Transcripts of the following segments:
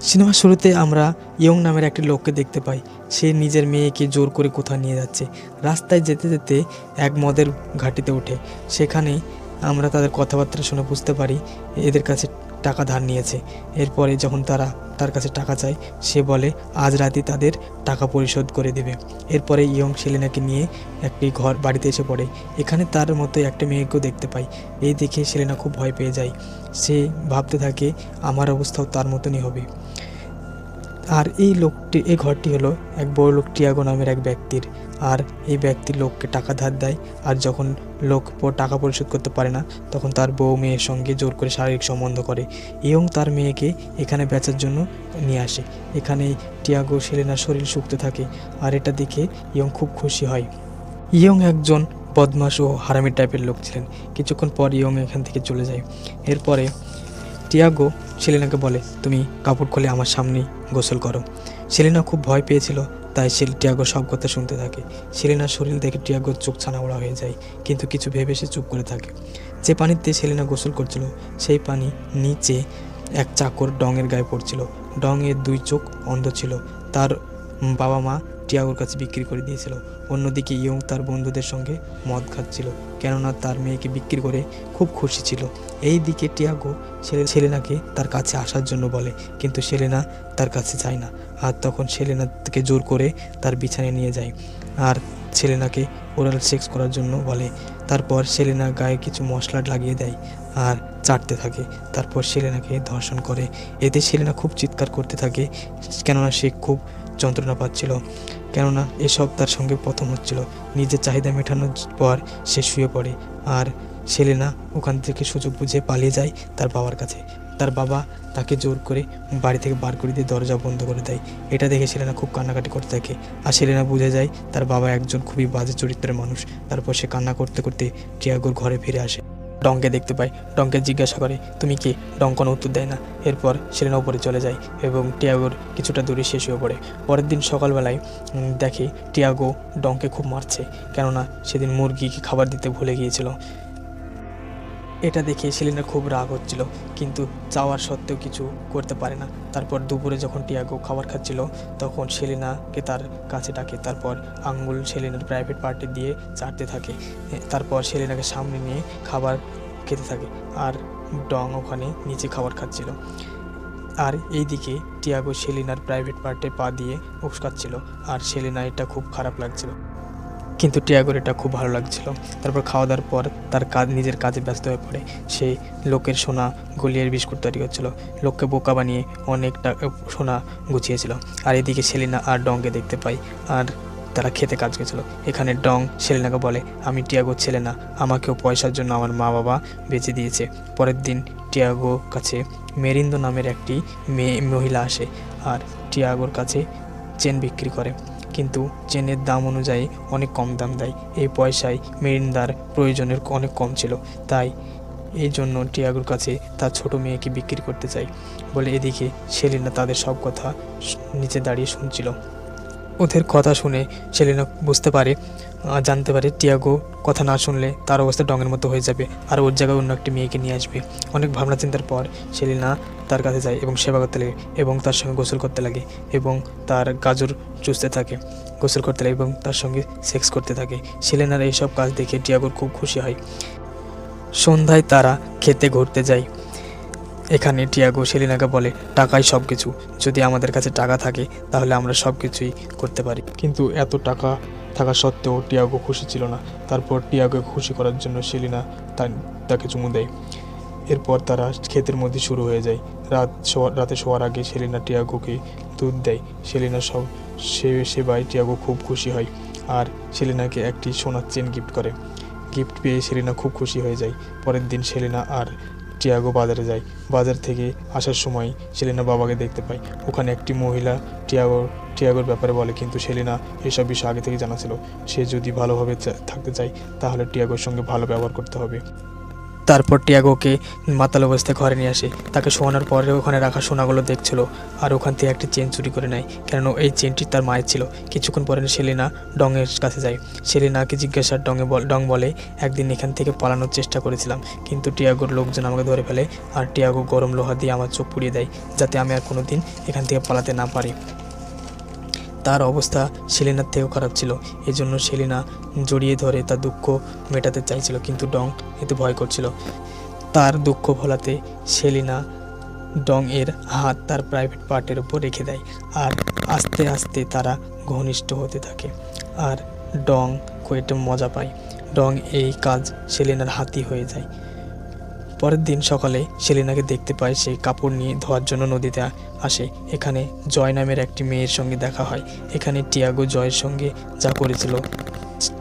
সিনেমার শুরুতে আমরা ইয়ং নামের একটি লোককে দেখতে পাই। সে নিজের মেয়েকে জোর করে কোথাও নিয়ে যাচ্ছে। রাস্তায় যেতে যেতে এক মদের ঘাঁটিতে ওঠে। সেখানে আমরা তাদের কথাবার্তা শুনে বুঝতে পারি এদের কাছে টাকা ধার নিয়েছে। এরপরে যখন তারা তার কাছে টাকা চায়, সে বলে আজ রাতেই তাদের টাকা পরিশোধ করে দেবে। এরপরে ইয়ং সেলেনাকে নিয়ে একটি বাড়িতে এসে পড়ে। এখানে তার মতো একটা মেয়েকেও দেখতে পাই। এই দেখে সেলেনা খুব ভয় পেয়ে যায়। সে ভাবতে থাকে আমার অবস্থাও তার মতনই হবে। আর এই ঘরটি হলো এক বড়লোক টিয়াগো নামের এক ব্যক্তির। আর এই ব্যক্তি লোককে টাকা ধার দেয়, আর যখন লোক টাকা পরিশোধ করতে পারে না, তখন তার বউ মেয়ের সঙ্গে জোর করে শারীরিক সম্বন্ধ করে। ইয়ং তার মেয়েকে এখানে বেচার জন্য নিয়ে আসে। এখানে টিয়াগো সেলেনার শরীর শুকতে থাকে, আর এটা দেখে ইয়ং খুব খুশি হয়। ইয়ং একজন বদমাশ ও হারামি টাইপের লোক ছিলেন। কিছুক্ষণ পর ইয়ং এখান থেকে চলে যায়। এরপরে টিয়াগো সেলেনাকে বলে, তুমি কাপড় খুলে আমার সামনেই গোসল করো। সেলেনা খুব ভয় পেয়েছিল, তাই টিয়াগো সব কথা শুনতে থাকে। সেলেনার শরীর দেখে টিয়াগোর চোখ ছানাবড়া হয়ে যায়, কিন্তু কিছু ভেবে সে চুপ করে থাকে। যে পানিতে সেলেনা গোসল করছিল, সেই পানি নিচে এক চাকর ডংয়ের গায়ে পড়ছিল। ডংয়ের দুই চোখ অন্ধ ছিল। তার বাবা মা টিয়াগোর কাছে বিক্রি করে দিয়েছিল। অন্যদিকে ইয়ং তার বন্ধুদের সঙ্গে মদ খাচ্ছিল, কেননা তার মেয়েকে বিক্রি করে খুব খুশি ছিল। এই দিকে টিয়াগো সেলেনাকে তার কাছে আসার জন্য বলে, কিন্তু সেলেনা তার কাছে যায় না। আর তখন সেলেনাকে জোর করে তার বিছানায় নিয়ে যায়, আর সেলেনাকে ওরাল সেক্স করার জন্য বলে। তারপর সেলেনা গায়ে কিছু মশলা লাগিয়ে দেয় আর চাটতে থাকে। তারপর সেলেনাকে ধর্ষণ করে। এতে সেলেনা খুব চিৎকার করতে থাকে, কেননা সে খুব যন্ত্রণা পাচ্ছিল, কেননা এসব তার সঙ্গে প্রথম হচ্ছিল। নিজের চাহিদা মেটানোর পর সে শুয়ে পড়ে, আর সেলেনা ওখান থেকে সুযোগ বুঝে পালিয়ে যায় তার বাবার কাছে। তার বাবা তাকে জোর করে বাড়ি থেকে বার করে দিয়ে দরজা বন্ধ করে দেয়। এটা দেখে সেলেনা খুব কান্নাকাটি করতে থাকে, আর সেলেনা বুঝে যায় তার বাবা একজন খুবই বাজে চরিত্রের মানুষ। তারপর সে কান্না করতে করতে টিয়াগোর ঘরে ফিরে আসে। ডংকে দেখতে পায়। ডংকে জিজ্ঞাসা করে, তুমি কি? ডং কোনো উত্তর দেয় না। এরপর সেলেনা উপরে চলে যায় এবং টিয়াগোর কিছুটা দূরে শেষ হয়ে পড়ে। পরের দিন সকালবেলায় দেখে টিয়াগো ডংকে খুব মারছে, কেননা সেদিন মুরগিকে খাবার দিতে ভুলে গিয়েছিল। এটা দেখে সেলেনার খুব রাগ হচ্ছিল, কিন্তু চাওয়ার সত্ত্বেও কিছু করতে পারে না। তারপর দুপুরে যখন টিয়াগো খাবার খাচ্ছিল, তখন সেলেনাকে তার কাছে ডাকে। তারপর আঙ্গুল সেলেনার প্রাইভেট পার্টি দিয়ে চাটতে থাকে। তারপর সেলেনাকে সামনে নিয়ে খাবার খেতে থাকে, আর ডং ওখানে নিচে খাবার খাচ্ছিল। আর এইদিকে টিয়াগো সেলেনার প্রাইভেট পার্টে পা দিয়ে উস্কাচ্ছিল, আর সেলেনা এটা খুব খারাপ লাগছিল, কিন্তু টিয়াগোর এটা খুব ভালো লাগছিল। তারপর খাওয়া দাওয়ার পর তার নিজের কাজে ব্যস্ত হয়ে পড়ে। সে লোকের সোনা গলিয়ে বিস্কুট তৈরি করছিল, লোককে বোকা বানিয়ে অনেকটা সোনা গুছিয়েছিল। আর এদিকে সেলিনা আর ডংকে দেখতে পাই, আর তারা খেতে কাজ করেছিল। এখানে ডং সেলিনাকে বলে, আমি টিয়াগোর ছেলে না, আমাকেও পয়সার জন্য আমার মা বাবা বেঁচে দিয়েছে। পরের দিন টিয়াগোর কাছে মেরিন্দো নামের একটি মহিলা আসে, আর টিয়াগোর কাছে চেন বিক্রি করে, কিন্তু চেনের দাম অনুযায়ী অনেক কম দাম দেয়। এই পয়সায় মেরিন্দার প্রয়োজনের অনেক কম ছিল, তাই এই জন্য টিয়াগোর কাছে তার ছোট মেয়েকে বিক্রি করতে চাই বলে। এদিকে সেলিনা তাদের সব কথা নিচে দাঁড়িয়ে শুনছিল। ওদের কথা শুনে সেলিনা জানতে পারে টিয়াগো কথা না শুনলে তার অবস্থা ডঙের মতো হয়ে যাবে, আর ওর জায়গায় অন্য একটি মেয়েকে নিয়ে আসবে। অনেক ভাবনা চিন্তার পর সেলিনা তার কাছে যায় এবং সেবা করতে লাগে, এবং তার সঙ্গে গোসল করতে লাগে, এবং তার গাজর চুষতে থাকে, গোসল করতে লাগে এবং তার সঙ্গে সেক্স করতে থাকে। সেলিনার এইসব কাজ দেখে টিয়াগোর খুব খুশি হয়। সন্ধ্যায় তারা খেতে ঘুরতে যায়। এখানে টিয়াগো সেলিনাকে বলে, টাকাই সব কিছু, যদি আমাদের কাছে টাকা থাকে তাহলে আমরা সব কিছুই করতে পারি। কিন্তু এত টাকা থাকা সত্ত্বেও টিয়াগো খুশি ছিল না। তারপর টিয়াগোকে খুশি করার জন্য সেলিনা তাকে চুমু দেয়। এরপর তারা ক্ষেতের মধ্যে শুরু হয়ে যায়। রাতে শোয়ার আগে সেলিনা টিয়াগোকে দুধ দেয়। সেলিনা সেবায় টিয়াগো খুব খুশি হয়, আর সেলিনাকে একটি সোনার চেন গিফট করে। গিফট পেয়ে সেলিনা খুব খুশি হয়ে যায়। পরের দিন সেলিনা আর টিয়াগো বাজারে যায়। বাজার থেকে আসার সময় সেলিনা বাবাকে দেখতে পায়। ওখানে একটি মহিলা টিয়াগোর ব্যাপারে বলে, কিন্তু সেলিনা এসব বিষয় আগে থেকে জানা ছিল। সে যদি ভালোভাবে থাকতে চায় তাহলে টিয়াগোর সঙ্গে ভালো ব্যবহার করতে হবে। তারপর টিয়াগোকে মাতাল অবস্থায় ঘরে নিয়ে আসে। তাকে শোয়ানোর পরে ওখানে রাখা সোনাগুলো দেখছিল আর ওখান থেকে একটি চেন চুরি করে নেয়, কেন এই চেনটি তার মায়ের ছিল। কিছুক্ষণ পরে সেলিনা ডংয়ের কাছে যায়। সেলিনাকে জিজ্ঞাসার ডং বলে, একদিন এখান থেকে পালানোর চেষ্টা করেছিলাম, কিন্তু টিয়াগোর লোকজন আমাকে ধরে ফেলে আর টিয়াগো গরম লোহা দিয়ে আমার চোখ পুড়িয়ে দেয়, যাতে আমি আর কোনো দিন এখান থেকে পালাতে না পারি। তার অবস্থা সেলিনার থেকেও খারাপ ছিল, এজন্য সেলিনা জড়িয়ে ধরে তার দুঃখ মেটাতে চাইছিল, কিন্তু ডং এতে ভয় করছিল। তার দুঃখ ভোলাতে সেলিনা ডং এর হাত তার প্রাইভেট পার্টের উপর রেখে দেয় আর আস্তে আস্তে তারা ঘনিষ্ঠ হতে থাকে আর ডং খুব একটা মজা পায়। ডং এই কাজ সেলিনার হাতই হয়ে যায়। পরের দিন সকালে সেলিনাকে দেখতে পায়, সে কাপড় নিয়ে ধোয়ার জন্য নদীতে আসে। এখানে জয় নামের একটি মেয়ের সঙ্গে দেখা হয়। এখানে টিয়াগো জয়ের সঙ্গে যা করেছিল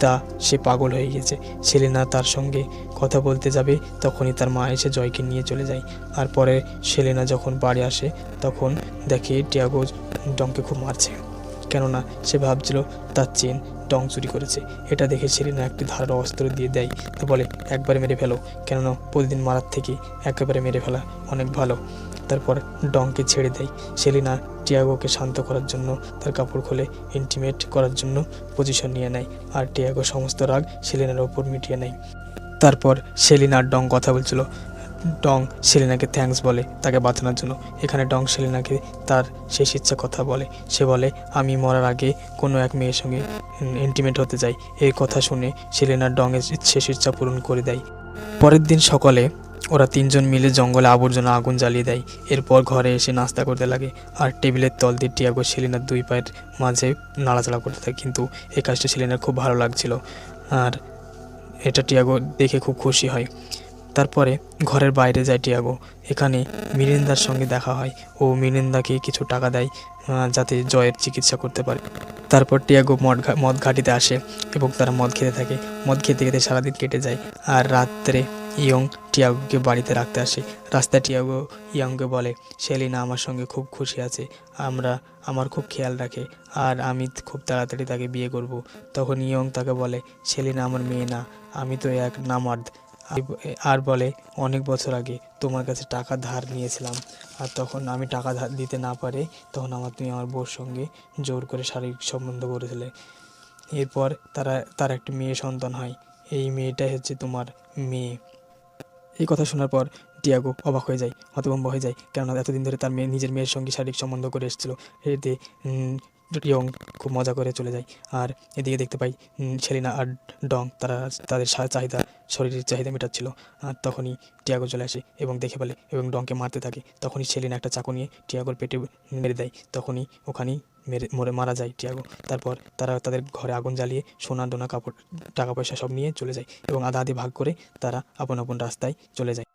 তা সে পাগল হয়ে গেছে। সেলিনা তার সঙ্গে কথা বলতে যাবে, তখনই তার মা এসে জয়কে নিয়ে চলে যায়। আর পরে সেলিনা যখন বাড়ি আসে তখন দেখে টিয়াগো ডংকে খুব মারছে, কেননা সে ভাবছিল তার চেন ডং চুরি করেছে। এটা দেখে সেলিনা একটি ধারালো অস্ত্র দিয়ে দেয়, তো বলে একবারে মেরে ফেলো, কেননা প্রতিদিন মারার থেকে একেবারে মেরে ফেলা অনেক ভালো। তারপর ডংকে ছেড়ে দেয়। সেলিনা টিয়াগোকে শান্ত করার জন্য তার কাপড় খুলে ইন্টিমেট করার জন্য পজিশন নিয়ে নেয় আর টিয়াগো সমস্ত রাগ সেলিনার ওপর মিটিয়ে নেয়। তারপর সেলিনা আর ডং কথা বলছিল। ডং সেলিনাকে থ্যাঙ্কস বলে তাকে বাঁচানোর জন্য। এখানে ডং সেলিনাকে তার শেষ ইচ্ছা কথা বলে। সে বলে, আমি মরার আগে কোনো এক মেয়ের সঙ্গে ইন্টিমেট হতে চাই। এই কথা শুনে সেলিনা ডংয়ের শেষ ইচ্ছা পূরণ করে দেয়। পরের দিন সকালে ওরা তিনজন মিলে জঙ্গলে আবর্জনা আগুন জ্বালিয়ে দেয়। এরপর ঘরে এসে নাস্তা করতে লাগে আর টেবিলের তল দিয়ে টিয়াগো সেলিনার দুই পায়ের মাঝে নাড়াচাড়া করতে থাকে, কিন্তু এই কাজটা সেলিনার খুব ভালো লাগছিল আর এটা টিয়াগো দেখে খুব খুশি হয়। তারপরে ঘরের বাইরে যায় টিয়াগো। এখানে মিরিন্দার সঙ্গে দেখা হয়। ও মিরিন্দাকে কিছু টাকা দেয় যাতে জয়ের চিকিৎসা করতে পারে। তারপর টিয়াগো মদ ঘাটিতে আসে এবং তারা মদ খেতে থাকে। মদ খেতে খেতে সারাদিন কেটে যায় আর রাত্রে ইয়ং টিয়াগোকে বাড়িতে রাখতে আসে। রাস্তায় টিয়াগো ইয়ংকে বলে, সেলিনা আমার সঙ্গে খুব খুশি আছে, আমার খুব খেয়াল রাখে আর আমি খুব তাড়াতাড়ি তাকে বিয়ে করব। তখন ইয়ং তাকে বলে, সেলিনা আমার মেয়ে না, আমি তো এক নামার্দ। আর বলে, অনেক বছর আগে তোমার কাছে টাকা ধার নিয়েছিলাম আর তখন আমি টাকা ধার দিতে না পারে তখন তুমি আমার বউর সঙ্গে জোর করে শারীরিক সম্বন্ধ করেছিলে। এরপর তার একটি মেয়ে সন্তান হয়। এই মেয়েটাই হচ্ছে তোমার মেয়ে। এই কথা শোনার পর টিয়াগো অবাক হয়ে যায়, হতভম্ব হয়ে যায়, কেননা এতদিন ধরে তার নিজের মেয়ের সঙ্গে শারীরিক সম্বন্ধ করে এসেছিল। এতে ইয়ং খুব মজা করে চলে যায়। আর এদিকে দেখতে পাই সেলিনা আর ডং তারা তাদের চাহিদা, শরীরের চাহিদা মেটাচ্ছিল। আর তখনই টিয়াগো চলে আসে এবং দেখে ফেলে এবং ডংকে মারতে থাকে। তখনই সেলিনা একটা চাকু নিয়ে টিয়াগোর পেটে মেরে দেয়। তখনই ওখানেই মারা যায় টিয়াগো। তারপর তারা তাদের ঘরে আগুন জ্বালিয়ে সোনা দানা কাপড় টাকা পয়সা সব নিয়ে চলে যায় এবং আধা আধি ভাগ করে তারা আপন আপন রাস্তায় চলে যায়।